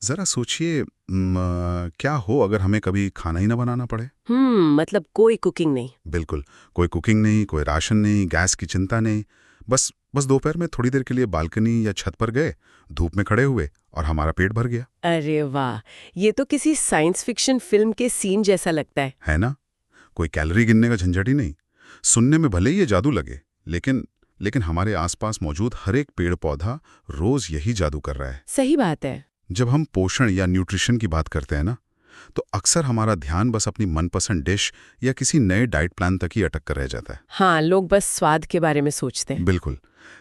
जरा सोचिए, क्या हो अगर हमें कभी खाना ही ना बनाना पड़े। मतलब कोई कुकिंग नहीं। बिल्कुल। कोई कुकिंग नहीं, कोई राशन नहीं, गैस की चिंता नहीं। बस बस दोपहर में थोड़ी देर के लिए बालकनी या छत पर गए, धूप में खड़े हुए और हमारा पेट भर गया। अरे वाह, ये तो किसी साइंस फिक्शन फिल्म के सीन जैसा लगता है। है ना? कोई कैलोरी गिनने का झंझट ही नहीं। सुनने में भले ही ये जादू लगे, लेकिन लेकिन हमारे आसपास मौजूद हर एक पेड़ पौधा रोज यही जादू कर रहा है। सही बात है। जब हम पोषण या न्यूट्रिशन की बात करते हैं ना, तो अक्सर हमारा ध्यान बस अपनी मनपसंद डिश या किसी नए डाइट प्लान तक ही अटक कर रह जाता है। हाँ, लोग बस स्वाद के बारे में सोचते हैं। बिल्कुल।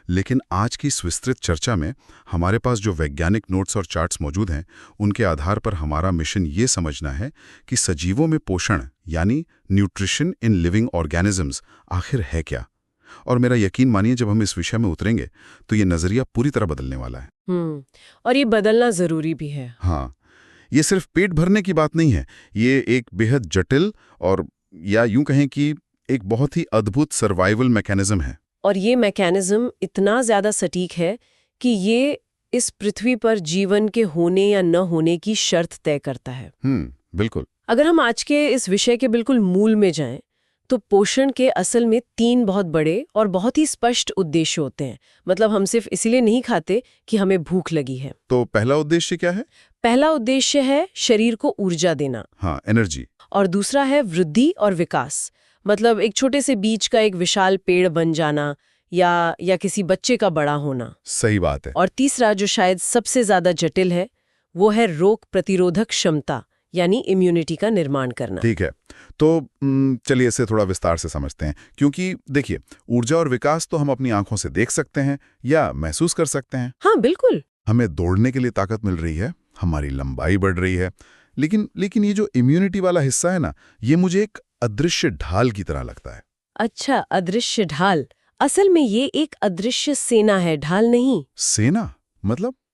लेकिन आज की इस विस्तृत चर्चा में हमारे पास जो वैज्ञानिक नोट्स और चार्ट्स मौजूद हैं, उनके आधार पर हमारा मिशन ये समझना है कि सजीवों में पोषण यानी न्यूट्रिशन इन लिविंग ऑर्गेनिजम्स आखिर है क्या। और मेरा यकीन मानिए, जब हम इस विषय में उतरेंगे तो ये नज़रिया पूरी तरह बदलने वाला है। और ये बदलना जरूरी भी है। हाँ, ये सिर्फ पेट भरने की बात नहीं है। ये एक बेहद जटिल और या यूं कहें कि एक बहुत ही अद्भुत सर्वाइवल मैकेनिज्म है। और ये मैकेनिज्म इतना ज्यादा सटीक है कि ये इस पृथ्वी पर जीवन के होने या न होने की शर्त तय करता है। बिल्कुल। अगर हम आज के इस विषय के बिल्कुल मूल में जाएं, तो पोषण के असल में 3 बहुत बड़े और बहुत ही स्पष्ट उद्देश्य होते हैं। मतलब हम सिर्फ इसीलिए नहीं खाते कि हमें भूख लगी है। तो पहला उद्देश्य क्या है? पहला उद्देश्य है शरीर को ऊर्जा देना। हाँ, एनर्जी। और दूसरा है वृद्धि और विकास। मतलब एक छोटे से बीज का एक विशाल पेड़ बन जाना या किसी बच्चे का बड़ा होना। सही बात है। और तीसरा, जो शायद सबसे ज्यादा जटिल है, वो है रोग प्रतिरोधक क्षमता यानी इम्यूनिटी का निर्माण करना। ठीक है, तो चलिए इसे थोड़ा विस्तार से समझते हैं। क्योंकि देखिए, ऊर्जा और विकास तो हम अपनी आंखों से देख सकते हैं या महसूस कर सकते हैं। हाँ बिल्कुल। हमें दौड़ने के लिए ताकत मिल रही है, हमारी लंबाई बढ़ रही है। लेकिन ये जो इम्यूनिटी वाला हिस्सा है ना, ये मुझे एक अदृश्य ढाल की तरह लगता है। अच्छा, अदृश्य ढाल। असल में ये एक अदृश्य सेना है, ढाल नहीं। सेना?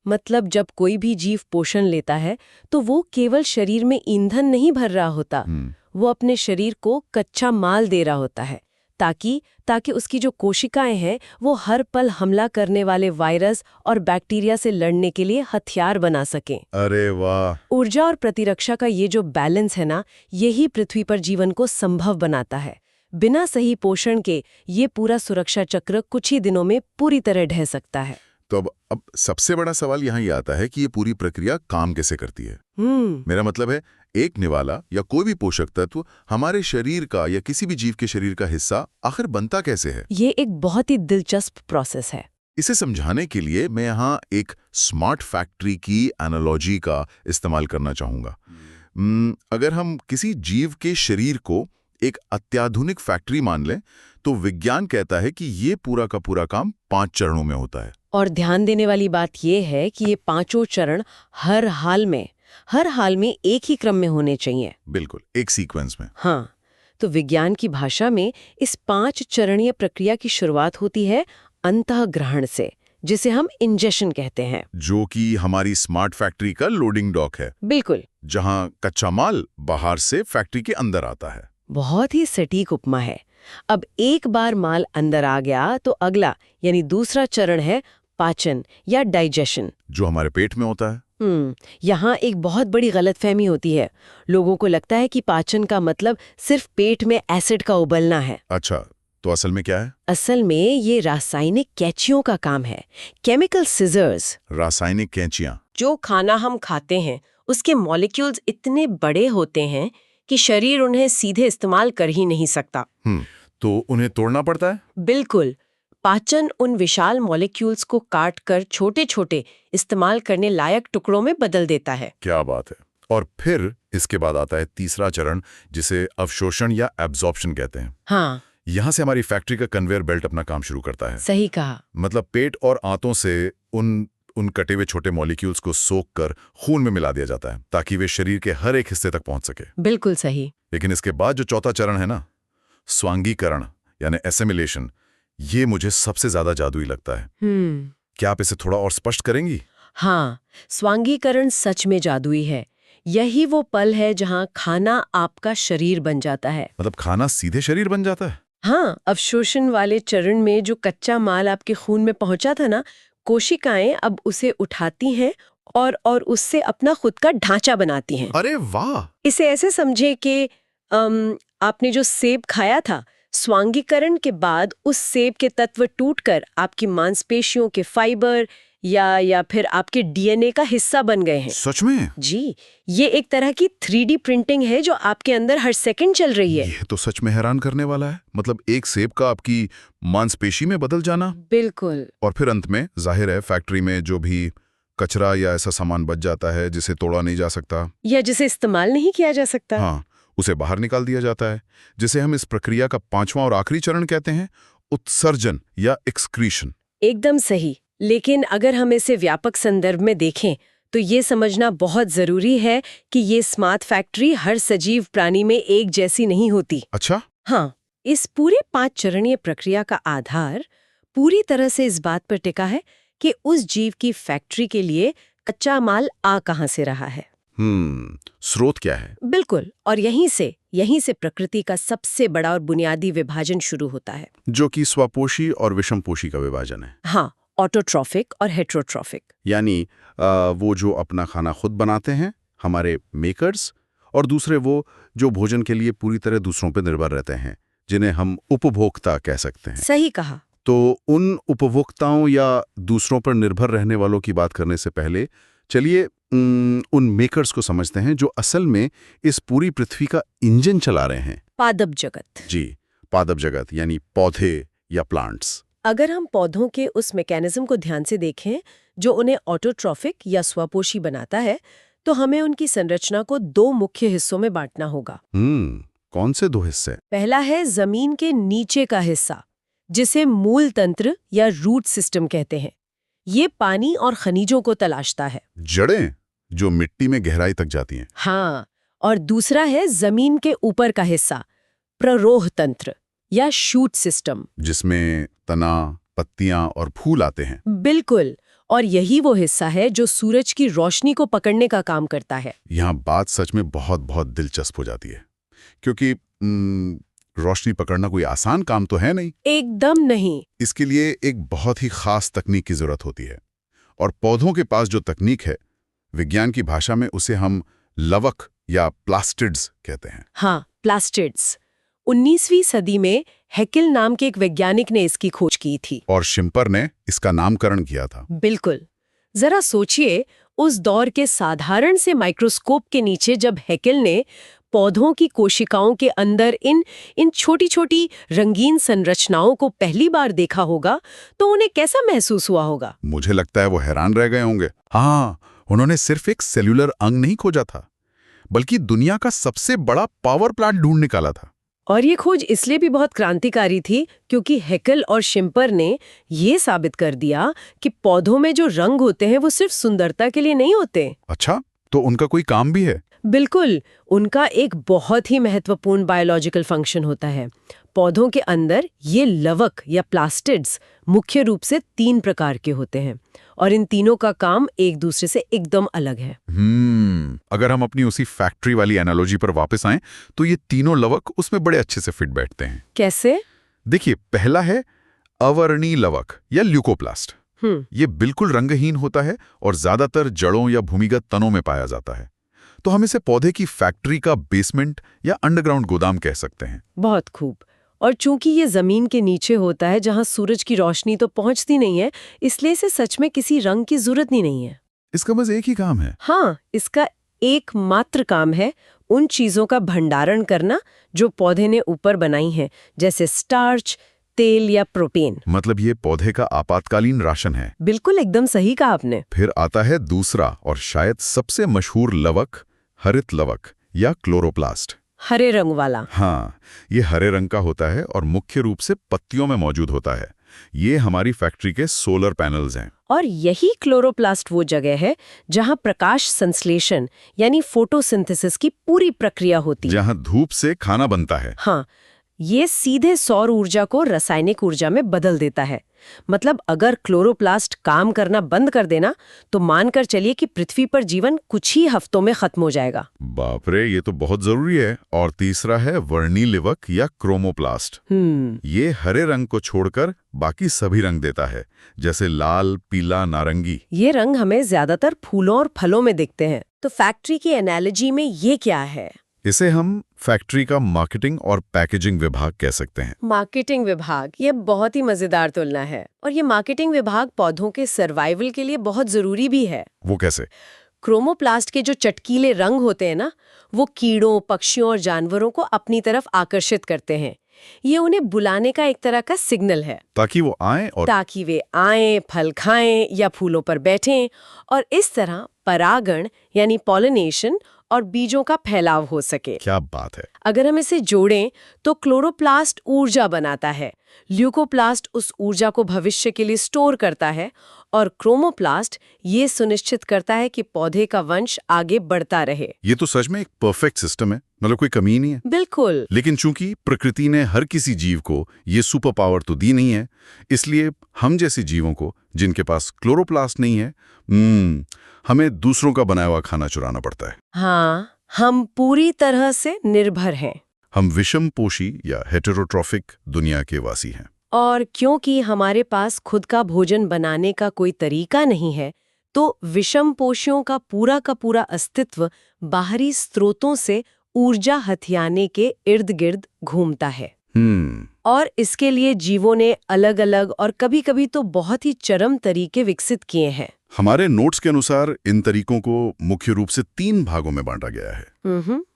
मतलब जब कोई भी जीव पोषण लेता है तो वो केवल शरीर में ईंधन नहीं भर रहा होता, वो अपने शरीर को कच्चा माल दे रहा होता है, ताकि उसकी जो कोशिकाएं हैं वो हर पल हमला करने वाले वायरस और बैक्टीरिया से लड़ने के लिए हथियार बना सकें। अरे वाह! ऊर्जा और प्रतिरक्षा का ये जो बैलेंस है ना, यही पृथ्वी पर जीवन को संभव बनाता है। बिना सही पोषण के ये पूरा सुरक्षा चक्र कुछ ही दिनों में पूरी तरह ढह सकता है। तो अब सबसे बड़ा सवाल यहाँ ये आता है कि ये पूरी प्रक्रिया काम कैसे करती है। मेरा मतलब है, एक निवाला या कोई भी पोषक तत्व हमारे शरीर का या किसी भी जीव के शरीर का हिस्सा आखिर बनता कैसे है। ये एक बहुत ही दिलचस्प प्रोसेस है। इसे समझाने के लिए मैं यहाँ एक स्मार्ट फैक्ट्री की एनालॉजी का इस्तेमाल करना चाहूँगा। अगर हम किसी जीव के शरीर को एक अत्याधुनिक फैक्ट्री मान लें, तो विज्ञान कहता है कि ये पूरा का पूरा काम 5 चरणों में होता है। और ध्यान देने वाली बात यह है कि ये 5 चरण हर हाल में एक ही क्रम में होने चाहिए। बिल्कुल, एक सीक्वेंस में। हाँ, तो विज्ञान की भाषा में इस 5 चरणीय प्रक्रिया की शुरुआत होती है अंतःग्रहण से, जिसे हम इंजेक्शन कहते हैं। जो कि हमारी स्मार्ट फैक्ट्री का लोडिंग डॉक है। बिल्कुल। जहां कच्चा माल बाहर से फैक्ट्री के अंदर आता है। बहुत ही सटीक उपमा है। अब एक बार माल अंदर आ गया तो अगला यानी दूसरा चरण है पाचन या डाइजेशन, जो हमारे पेट में होता है। यहाँ एक बहुत बड़ी गलतफहमी होती है। लोगों को लगता है कि पाचन का मतलब सिर्फ पेट में एसिड का उबलना है। अच्छा, तो असल में क्या है? असल में ये रासायनिक कैंचियों का काम है, केमिकल सिजर्स। रासायनिक कैंचियां? जो खाना हम खाते हैं उसके मॉलिक्यूल्स इतने बड़े होते हैं कि शरीर उन्हें सीधे इस्तेमाल कर ही नहीं सकता। तो उन्हें तोड़ना पड़ता है? बिल्कुल। पाचन उन विशाल मॉलिक्यूल्स को काट कर छोटे छोटे इस्तेमाल करने लायक टुकड़ों में बदल देता है। क्या बात है। और फिर इसके बाद आता है तीसरा चरण, जिसे अवशोषण या एब्जॉर्प्शन कहते हैं। हाँ, यहाँ से हमारी फैक्ट्री का कन्वेयर बेल्ट अपना काम शुरू करता है। सही कहा। मतलब पेट और आंतों से उन कटे हुए छोटे मॉलिक्यूल्स को सोख कर खून में मिला दिया जाता है, ताकि वे शरीर के हर एक हिस्से तक पहुंच सके। बिल्कुल सही। लेकिन इसके बाद जो चौथा चरण है ना, स्वांगीकरण यानी एसिमिलेशन, ये मुझे सबसे ज्यादा जादुई लगता है। क्या आप इसे थोड़ा और स्पष्ट करेंगी? हाँ, स्वांगीकरण सच में जादुई है। यही वो पल है जहाँ खाना आपका शरीर बन जाता है। मतलब खाना सीधे शरीर बन जाता है? हाँ, अवशोषण वाले चरण में जो कच्चा माल आपके खून में पहुंचा था ना, कोशिकाएं अब उसे उठाती हैं और उससे अपना खुद का ढांचा बनाती हैं। अरे वाह! इसे ऐसे समझे कि आपने जो सेब खाया था, स्वांगीकरण के बाद उस सेब के तत्व टूटकर आपकी मांसपेशियों के फाइबर या फिर आपके डीएनए का हिस्सा बन गए हैं। सच में? जी, ये एक तरह की 3D प्रिंटिंग है जो आपके अंदर हर सेकंड चल रही है। ये तो सच में हैरान करने वाला है। मतलब एक सेब का आपकी मांसपेशी में बदल जाना। बिल्कुल। और फिर अंत में जाहिर है फैक्ट्री में जो भी कचरा या ऐसा सामान बच जाता है जिसे तोड़ा नहीं जा सकता या जिसे इस्तेमाल नहीं किया जा सकता, हाँ, उसे बाहर निकाल दिया जाता है, जिसे हम इस प्रक्रिया का 5वां और आखिरी चरण कहते हैं, उत्सर्जन या एक्सक्रीशन। एकदम सही। लेकिन अगर हम इसे व्यापक संदर्भ में देखें तो ये समझना बहुत जरूरी है कि ये स्मार्ट फैक्ट्री हर सजीव प्राणी में एक जैसी नहीं होती। अच्छा? हाँ, इस पूरे 5 चरणीय प्रक्रिया का आधार पूरी तरह से इस बात पर टिका है कि उस जीव की फैक्ट्री के लिए कच्चा माल आ कहां से रहा है। स्रोत क्या है? बिल्कुल, और यहीं से प्रकृति का सबसे बड़ा और बुनियादी विभाजन शुरू होता है, जो कि स्वपोषी और विषमपोषी का विभाजन है। हाँ, ऑटोट्रॉफिक और हेट्रोट्रॉफिक। यानी वो जो अपना खाना खुद बनाते हैं, हमारे मेकर्स, और दूसरे वो जो भोजन के लिए पूरी तरह दूसरों पर निर्भर रहते हैं, जिन्हें हम उपभोक्ता कह सकते हैं। सही कहा। तो उन उपभोक्ताओं या दूसरों पर निर्भर रहने वालों की बात करने से पहले चलिए उन मेकर्स को समझते हैं जो असल में इस पूरी पृथ्वी का इंजन चला रहे हैं। पादप जगत। जी, पादप जगत यानी पौधे या प्लांट्स। अगर हम पौधों के उस मैकेनिज्म को ध्यान से देखें जो उन्हें ऑटोट्रॉफिक या स्वपोषी बनाता है, तो हमें उनकी संरचना को 2 मुख्य हिस्सों में बांटना होगा। कौन से 2 हिस्से? पहला है जमीन के नीचे का हिस्सा, जिसे मूल तंत्र या रूट सिस्टम कहते हैं। ये पानी और खनिजों को तलाशता है। जड़ें जो मिट्टी में गहराई तक जाती हैं। हाँ, और दूसरा है जमीन के ऊपर का हिस्सा, प्ररोह तंत्र या शूट सिस्टम, जिसमें तना, पत्तियां और फूल आते हैं। बिल्कुल, और यही वो हिस्सा है जो सूरज की रोशनी को पकड़ने का काम करता है। यहाँ बात सच में बहुत बहुत दिलचस्प हो जाती है, क्योंकि रोशनी पकड़ना कोई आसान काम तो है नहीं। एकदम नहीं। इसके लिए एक बहुत ही खास तकनीक की जरूरत होती है, और पौधों के पास जो तकनीक है, विज्ञान की भाषा में उसे हम लवक या प्लास्टिड्स कहते हैं। हाँ, प्लास्टिड्स। 19वीं सदी में हेकिल नाम के एक वैज्ञानिक ने इसकी खोज की थी। और शिम्पर ने इसका नामकरण किया था। बिल्कुल। जरा सोचिए, उस दौर के साधारण से माइक्रोस्कोप के नीचे जब हेकिल ने पौधों की कोशिकाओं के अंदर इन छोटी-छोटी रंगीन संरचनाओं को पहली बार देखा होगा, तो उन्हें कैसा महसूस हुआ होगा? मुझे लगता है वो हैरान रह गए होंगे। हाँ, उन्होंने सिर्फ एक सेल्यूलर अंग नहीं खोजा था, बल्कि दुनिया का सबसे बड़ा पावर प्लांट ढूंढ निकाला था। और ये खोज इसलिए भी बहुत क्रांतिकारी थी क्योंकि हेकिल और शिम्पर ने ये साबित कर दिया कि पौधों में जो रंग होते हैं वो सिर्फ सुंदरता के लिए नहीं होते। अच्छा, तो उनका कोई काम भी है? बिल्कुल, उनका एक बहुत ही महत्वपूर्ण बायोलॉजिकल फंक्शन होता है। पौधों के अंदर ये लवक या प्लास्टिड्स मुख्य रूप से 3 प्रकार के होते हैं, और इन तीनों का काम एक दूसरे से एकदम अलग है। अगर हम अपनी उसी फैक्ट्री वाली एनालॉजी पर वापस आएं, तो ये तीनों लवक उसमें बड़े अच्छे से फिट बैठते हैं। कैसे? देखिए, पहला है अवर्णी लवक या ल्यूकोप्लास्ट। ये बिल्कुल रंगहीन होता है और ज्यादातर जड़ों या भूमिगत तनों में पाया जाता है। तो हम इसे पौधे की फैक्ट्री का बेसमेंट या अंडरग्राउंड गोदाम कह सकते हैं। बहुत खूब। और चूंकि ये जमीन के नीचे होता है जहां सूरज की रोशनी तो पहुंचती नहीं है, इसलिए इसे सच में किसी रंग की जरूरत ही नहीं है। इसका बस एक ही काम है। हाँ, इसका एकमात्र काम है उन चीजों का भंडारण करना जो पौधे ने ऊपर बनाई हैं, जैसे स्टार्च, तेल या प्रोटीन। मतलब ये पौधे का आपातकालीन राशन है। बिल्कुल, एकदम सही कहा आपने। फिर आता है दूसरा और शायद सबसे मशहूर लवक, हरित लवक या क्लोरोप्लास्ट। हरे रंग वाला। हाँ, ये हरे रंग का होता है और मुख्य रूप से पत्तियों में मौजूद होता है। ये हमारी फैक्ट्री के सोलर पैनल्स हैं। और यही क्लोरोप्लास्ट वो जगह है जहां प्रकाश संश्लेषण यानी फोटोसिंथेसिस की पूरी प्रक्रिया होती है, जहां धूप से खाना बनता है। हाँ, ये सीधे सौर ऊर्जा को रासायनिक ऊर्जा में बदल देता है। मतलब अगर क्लोरोप्लास्ट काम करना बंद कर देना तो मानकर चलिए कि पृथ्वी पर जीवन कुछ ही हफ्तों में खत्म हो जाएगा। बाप रे, ये तो बहुत जरूरी है। और तीसरा है वर्णिलेवक या क्रोमोप्लास्ट। ये हरे रंग को छोड़कर बाकी सभी रंग देता है, जैसे लाल, पीला, नारंगी। ये रंग हमें ज्यादातर फूलों और फलों में दिखते हैं। तो फैक्ट्री की एनालॉजी में ये क्या है? इसे हम फैक्ट्री का मार्केटिंग और पैकेजिंग विभाग कह सकते हैं। मार्केटिंग विभाग, ये बहुत ही मजेदार तुलना है। और ये मार्केटिंग विभाग पौधों के सर्वाइवल के लिए बहुत जरूरी भी है। वो कैसे? क्रोमोप्लास्ट के जो चटकीले रंग होते हैं ना, वो कीड़ों, पक्षियों और जानवरों को अपनी तरफ आकर्षित करते हैं। ये उन्हें बुलाने का एक तरह का सिग्नल है, ताकि वे आएं, फल खाएं या फूलों पर बैठें, और इस तरह परागण यानी पॉलिनेशन और बीजों का फैलाव हो सके। क्या बात है! अगर हम इसे जोड़ें तो क्लोरोप्लास्ट ऊर्जा बनाता है, ल्यूकोप्लास्ट उस ऊर्जा को भविष्य के लिए स्टोर करता है, और क्रोमोप्लास्ट ये सुनिश्चित करता है कि पौधे का वंश आगे बढ़ता रहे। ये तो सच में एक परफेक्ट सिस्टम है, मतलब कोई कमी नहीं है। बिल्कुल। लेकिन चूंकि प्रकृति ने हर किसी जीव को ये सुपर पावर तो दी नहीं है, इसलिए हम जैसे जीवों को, जिनके पास क्लोरोप्लास्ट नहीं है, हमें दूसरों का बनाया हुआ खाना चुराना पड़ता है। हाँ, हम पूरी तरह से निर्भर हैं। हम विषमपोषी या हेटेरोट्रॉफिक दुनिया के वासी हैं। और क्योंकि हमारे पास खुद का भोजन बनाने का कोई तरीका नहीं है, तो विषमपोषियों का पूरा अस्तित्व बाहरी स्रोतों से ऊर्जा हथियाने के इर्द गिर्द घूमता है। और इसके लिए जीवों ने अलग अलग और कभी-कभी तो बहुत ही चरम तरीके विकसित किए हैं। हमारे नोट्स के अनुसार इन तरीकों को मुख्य रूप से 3 भागों में बांटा गया है।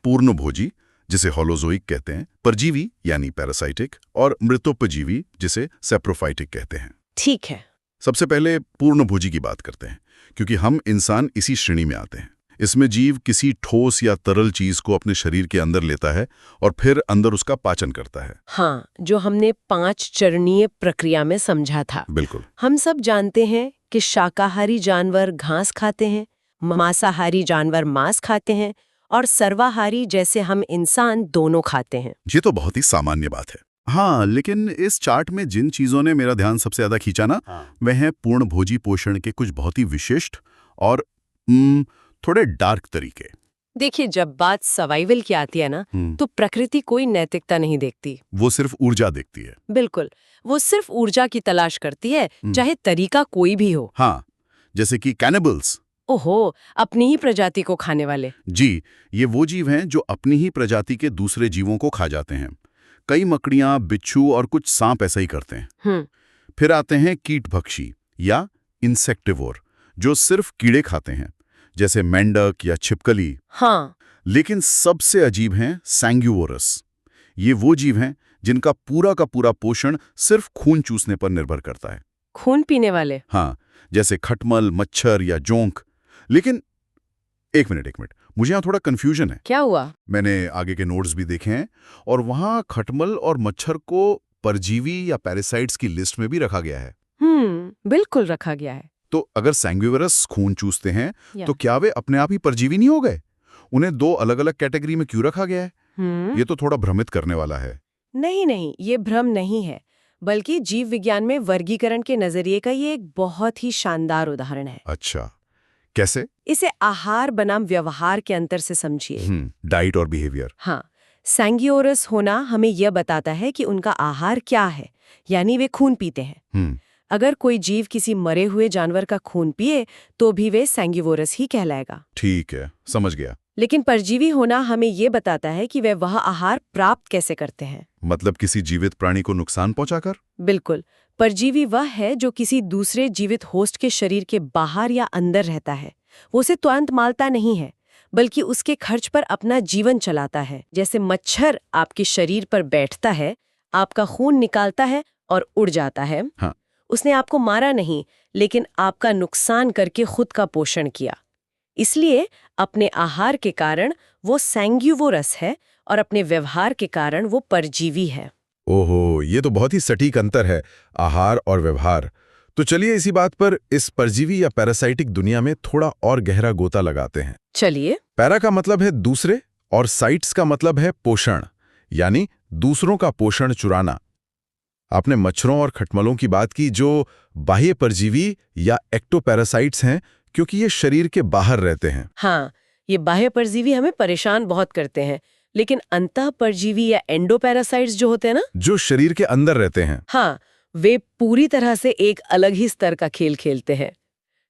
पूर्णभोजी, जिसे होलोजोइक कहते हैं, परजीवी यानी पैरासाइटिक, और मृतोपजीवी, जिसे सेप्रोफाइटिक कहते हैं। ठीक है। सबसे पहले पूर्णभोजी की बात करते हैं, क्योंकि हम इंसान इसी श्रेणी में आते हैं। इसमें जीव किसी ठोस या तरल चीज को अपने शरीर के अंदर लेता है और फिर अंदर उसका पाचन करता है। हाँ, जो हमने 5 चरणीय प्रक्रिया में समझा था। बिल्कुल। हम सब जानते हैं कि शाकाहारी जानवर घास खाते हैं, मांसाहारी जानवर मांस खाते हैं, और सर्वाहारी जैसे हम इंसान दोनों खाते हैं। ये तो बहुत ही सामान्य बात है। हाँ, लेकिन इस चार्ट में जिन चीजों ने मेरा ध्यान सबसे ज्यादा खींचा ना, वह है पूर्णभोजी पोषण के कुछ बहुत ही विशिष्ट और थोड़े डार्क तरीके। देखिए, जब बात सर्वाइवल की आती है ना, तो प्रकृति कोई नैतिकता नहीं देखती। वो सिर्फ ऊर्जा देखती है। बिल्कुल, वो सिर्फ ऊर्जा की तलाश करती है, चाहे तरीका कोई भी हो। हाँ, जैसे कि कैनिबल्स। ओहो, अपनी ही प्रजाति को खाने वाले। जी, ये वो जीव हैं जो अपनी ही प्रजाति के दूसरे जीवों को खा जाते हैं। कई मकड़ियां, बिच्छू और कुछ सांप ऐसा ही करते हैं। फिर आते हैं कीटभक्षी या इंसेक्टिवोर, जो सिर्फ कीड़े खाते हैं, जैसे मेंढक या छिपकली। हाँ। लेकिन सबसे अजीब हैं सैंग्यूवोरस। ये वो जीव हैं जिनका पूरा का पूरा पोषण सिर्फ खून चूसने पर निर्भर करता है। खून पीने वाले? हाँ, जैसे खटमल, मच्छर या जोंक। लेकिन एक मिनट, मुझे यहाँ थोड़ा कंफ्यूजन है। क्या हुआ? मैंने आगे के नोट्स भी देखे हैं और वहाँ खटमल और मच्छर को परजीवी या पैरासाइट्स की लिस्ट में भी रखा गया है। बिल्कुल रखा गया है। तो अगर सैंग्यूवरस खून चूसते हैं, तो क्या वे अपने आप ही परजीवी नहीं हो गए? उन्हें 2 अलग-अलग कैटेगरी में क्यों रखा गया है? ये तो थोड़ा भ्रमित करने वाला है। नहीं, ये भ्रम नहीं है, बल्कि जीव विज्ञान में वर्गीकरण के नजरिए का ये एक बहुत ही शानदार उदाहरण है। अच्छा, कैसे? इसे आहार बनाम व्यवहार के अंतर से समझिए। डाइट और बिहेवियर। हाँ, सैंग्यूवरस होना हमें यह बताता है कि उनका आहार क्या है, यानी वे खून पीते हैं। अगर कोई जीव किसी मरे हुए जानवर का खून पिए तो भी वे सैंग्यूवोरस ही कहलाएगा। ठीक है, समझ गया। लेकिन परजीवी होना हमें ये बताता है कि वे वह आहार प्राप्त कैसे करते हैं। मतलब किसी जीवित प्राणी को नुकसान पहुंचाकर? बिल्कुल। परजीवी वह है जो किसी दूसरे जीवित होस्ट के शरीर के बाहर या अंदर रहता है। वो उसे तुरंत मारता नहीं है, बल्कि उसके खर्च पर अपना जीवन चलाता है। जैसे मच्छर आपके शरीर पर बैठता है, आपका खून निकालता है और उड़ जाता है। हाँ। उसने आपको मारा नहीं, लेकिन आपका नुकसान करके खुद का पोषण किया। इसलिए अपने आहार के कारण वो सैंग्यूवोरस है और अपने व्यवहार के कारण वो परजीवी है। ओहो, ये तो बहुत ही सटीक अंतर है, आहार और व्यवहार। तो चलिए इसी बात पर इस परजीवी या पैरासाइटिक दुनिया में थोड़ा और गहरा गोता लगाते हैं। चलिए। पैरा का मतलब है दूसरे और साइट्स का मतलब है पोषण, यानी दूसरों का पोषण चुराना। आपने मच्छरों और खटमलों की बात की जो बाह्य परजीवी या एक्टोपैरासाइट्स हैं, क्योंकि ये शरीर के बाहर रहते हैं। हाँ, ये बाह्य परजीवी हमें परेशान बहुत करते हैं, लेकिन अंतः परजीवी या एंडोपैरासाइट्स जो होते हैं ना, जो शरीर के अंदर रहते हैं। हाँ, वे पूरी तरह से एक अलग ही स्तर का खेल खेलते हैं।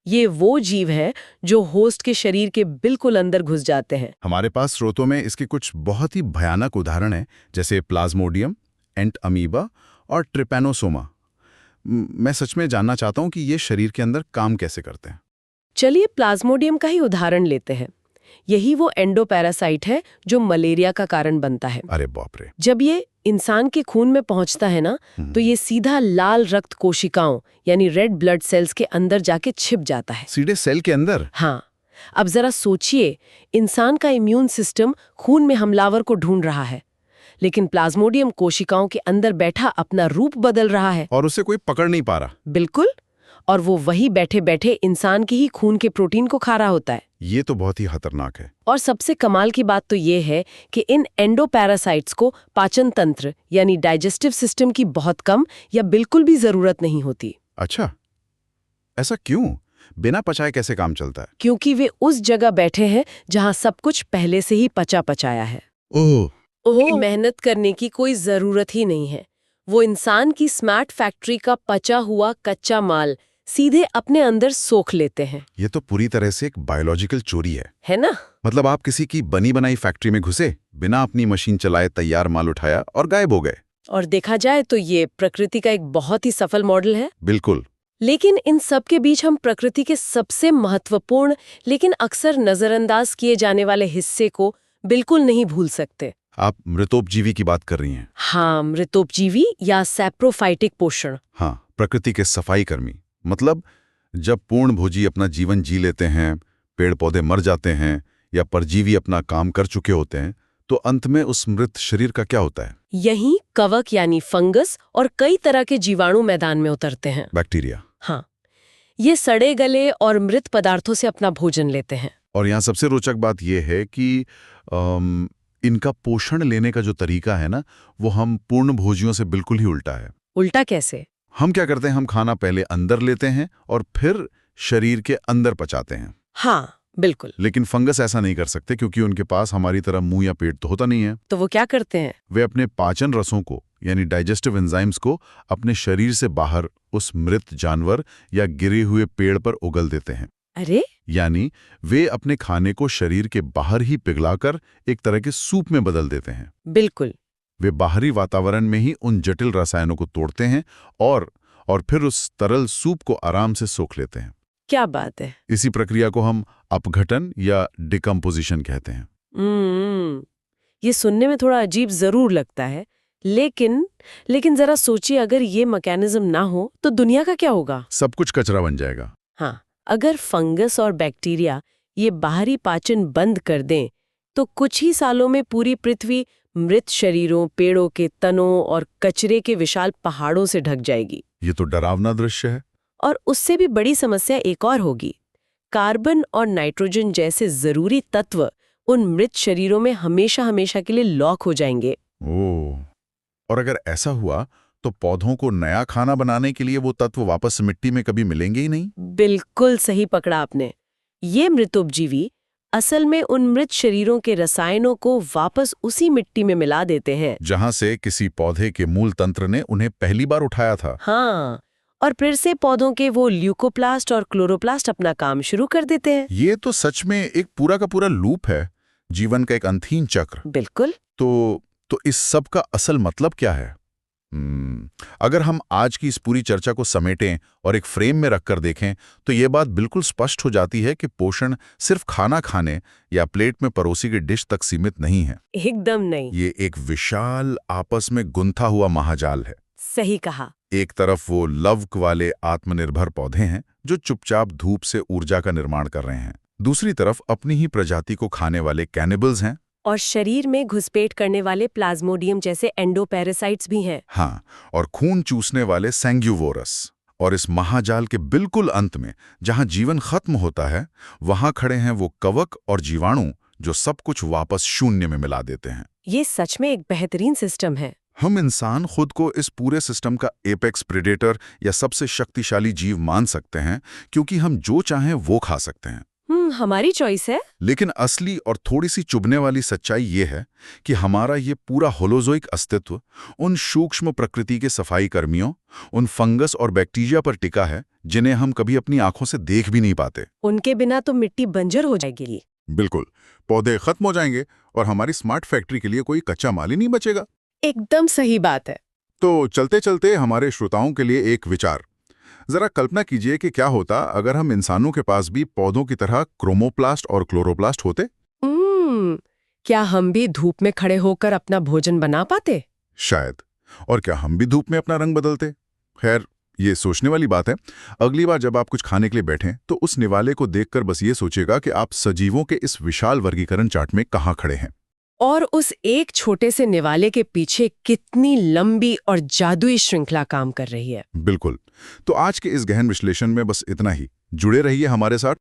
ये वो जीव हैं जो होस्ट के शरीर के बिल्कुल अंदर घुस जाते हैं। हमारे पास स्रोतों में इसके कुछ बहुत ही भयानक उदाहरण हैं, जैसे प्लाज्मोडियम, एंट अमीबा और ट्रिपैनोसोमा। मैं सच में जानना चाहता हूं कि ये शरीर के अंदर काम कैसे करते हैं। चलिए प्लाज्मोडियम का ही उदाहरण लेते हैं। यही वो एंडोपैरासाइट है जो मलेरिया का कारण बनता है। अरे बाप रे। जब ये इंसान के खून में पहुंचता है ना, तो ये सीधा लाल रक्त कोशिकाओं यानी रेड ब्लड सेल्स के अंदर जाके छिप जाता है। सीधे सेल के अंदर? हाँ, अब जरा सोचिए, इंसान का इम्यून सिस्टम खून में हमलावर को ढूंढ रहा है, लेकिन प्लाज्मोडियम कोशिकाओं के अंदर बैठा अपना रूप बदल रहा है। और उसे कोई पकड़ नहीं पा रहा। बिल्कुल, और वो वही बैठे बैठे इंसान के ही खून के प्रोटीन को खा रहा होता है। ये तो बहुत ही खतरनाक है। और सबसे कमाल की बात तो ये है कि इन एंडोपैरासाइट्स को पाचन तंत्र यानी डाइजेस्टिव सिस्टम की बहुत कम या बिल्कुल भी जरूरत नहीं होती। अच्छा, ऐसा क्यों? बिना पचाए कैसे काम चलता है? क्योंकि वे उस जगह बैठे हैं जहां सब कुछ पहले से ही पचा पचाया है। ओह, मेहनत करने की कोई जरूरत ही नहीं है। वो इंसान की स्मार्ट फैक्ट्री का पचा हुआ कच्चा माल सीधे अपने अंदर सोख लेते हैं। ये तो पूरी तरह से एक बायोलॉजिकल चोरी है ना? मतलब आप किसी की बनी बनाई फैक्ट्री में घुसे, बिना अपनी मशीन चलाए तैयार माल उठाया और गायब हो गए। और देखा जाए तो ये प्रकृति का एक बहुत ही सफल मॉडल है। बिल्कुल। लेकिन इन सब के बीच हम प्रकृति के सबसे महत्वपूर्ण लेकिन अक्सर नजरअंदाज किए जाने वाले हिस्से को बिल्कुल नहीं भूल सकते। आप मृतोपजीवी की बात कर रही हैं? हाँ, मृतोपजीवी या सैप्रोफाइटिक पोषण। हाँ, प्रकृति के सफाई कर्मी। मतलब जब पूर्णभोजी अपना जीवन जी लेते हैं, पेड़ पौधे मर जाते हैं या परजीवी अपना काम कर चुके होते हैं, तो अंत में उस मृत शरीर का क्या होता है? यही कवक यानी फंगस और कई तरह के जीवाणु मैदान में उतरते हैं। बैक्टीरिया। हाँ, ये सड़े गले और मृत पदार्थों से अपना भोजन लेते हैं। और यहाँ सबसे रोचक बात यह है कि इनका पोषण लेने का जो तरीका है ना, वो हम पूर्णभोजियों से बिल्कुल ही उल्टा है। उल्टा कैसे? हम क्या करते हैं, हम खाना पहले अंदर लेते हैं और फिर शरीर के अंदर पचाते हैं। हाँ, बिल्कुल। लेकिन फंगस ऐसा नहीं कर सकते क्योंकि उनके पास हमारी तरह मुंह या पेट तो होता नहीं है। तो वो क्या करते हैं? वे अपने पाचन रसों को यानी डाइजेस्टिव एंजाइम्स को अपने शरीर से बाहर उस मृत जानवर या गिरे हुए पेड़ पर उगल देते हैं। अरे, यानी वे अपने खाने को शरीर के बाहर ही पिघलाकर एक तरह के सूप में बदल देते हैं। बिल्कुल। वे बाहरी वातावरण में ही उन जटिल रसायनों को तोड़ते हैं और फिर उस तरल सूप को आराम से सोख लेते हैं। क्या बात है। इसी प्रक्रिया को हम अपघटन या डिकम्पोजिशन कहते हैं। ये सुनने में थोड़ा अजीब जरूर लगता है, लेकिन जरा सोचिए, अगर ये मैकेनिज्म ना हो तो दुनिया का क्या होगा? सब कुछ कचरा बन जाएगा। हाँ, अगर फंगस और बैक्टीरिया ये बाहरी पाचन बंद कर दें तो कुछ ही सालों में पूरी पृथ्वी मृत शरीरों, पेड़ों के तनों और कचरे के विशाल पहाड़ों से ढक जाएगी। ये तो डरावना दृश्य है। और उससे भी बड़ी समस्या एक और होगी। कार्बन और नाइट्रोजन जैसे जरूरी तत्व उन मृत शरीरों में हमेशा हमेशा के लिए लॉक हो जाएंगे। ओह, और अगर ऐसा हुआ तो पौधों को नया खाना बनाने के लिए वो तत्व वापस मिट्टी में कभी मिलेंगे ही नहीं। बिल्कुल सही पकड़ा आपने। ये मृतोपजीवी असल में उन मृत शरीरों के रसायनों को वापस उसी मिट्टी में मिला देते हैं जहां से किसी पौधे के मूल तंत्र ने उन्हें पहली बार उठाया था। हाँ, और फिर से पौधों के वो ल्यूकोप्लास्ट और क्लोरोप्लास्ट अपना काम शुरू कर देते हैं। ये तो सच में एक पूरा का पूरा लूप है, जीवन का एक अंतहीन चक्र। बिल्कुल। तो इस सब का असल मतलब क्या है? अगर हम आज की इस पूरी चर्चा को समेटें और एक फ्रेम में रखकर देखें तो ये बात बिल्कुल स्पष्ट हो जाती है कि पोषण सिर्फ खाना खाने या प्लेट में परोसी की डिश तक सीमित नहीं है। एकदम नहीं। ये एक विशाल आपस में गुंथा हुआ महाजाल है। सही कहा। एक तरफ वो लवक वाले आत्मनिर्भर पौधे हैं जो चुपचाप धूप से ऊर्जा का निर्माण कर रहे हैं। दूसरी तरफ अपनी ही प्रजाति को खाने वाले कैनिबल्स हैं और शरीर में घुसपैठ करने वाले प्लाज्मोडियम जैसे एंडोपैरासाइट्स भी हैं। हाँ, और खून चूसने वाले सैंग्यूवोरस। और इस महाजाल के बिल्कुल अंत में जहां जीवन खत्म होता है, वहां खड़े हैं वो कवक और जीवाणु जो सब कुछ वापस शून्य में मिला देते हैं। ये सच में एक बेहतरीन सिस्टम है। हम इंसान खुद को इस पूरे सिस्टम का एपेक्स प्रेडेटर या सबसे शक्तिशाली जीव मान सकते हैं, क्योंकि हम जो चाहें वो खा सकते हैं। हमारी चॉइस है। लेकिन असली और थोड़ी सी चुभने वाली सच्चाई ये है कि हमारा ये पूरा होलोजोइक अस्तित्व उन सूक्ष्म प्रकृति के सफाई कर्मियों, उन फंगस और बैक्टीरिया पर टिका है जिन्हें हम कभी अपनी आंखों से देख भी नहीं पाते। उनके बिना तो मिट्टी बंजर हो जाएगी। बिल्कुल, पौधे खत्म हो जाएंगे और हमारी स्मार्ट फैक्ट्री के लिए कोई कच्चा माल ही नहीं बचेगा। एकदम सही बात है। तो चलते चलते हमारे श्रोताओं के लिए एक विचार। जरा कल्पना कीजिए कि क्या होता अगर हम इंसानों के पास भी पौधों की तरह क्रोमोप्लास्ट और क्लोरोप्लास्ट होते। क्या हम भी धूप में खड़े होकर अपना भोजन बना पाते? शायद। और क्या हम भी धूप में अपना रंग बदलते? खैर, ये सोचने वाली बात है। अगली बार जब आप कुछ खाने के लिए बैठें तो उस निवाले को देखकर बस ये सोचिएगा कि आप सजीवों के इस विशाल वर्गीकरण चार्ट में कहाँ खड़े हैं। और उस एक छोटे से निवाले के पीछे कितनी लंबी और जादुई श्रृंखला काम कर रही है। बिल्कुल। तो आज के इस गहन विश्लेषण में बस इतना ही। जुड़े रहिए हमारे साथ।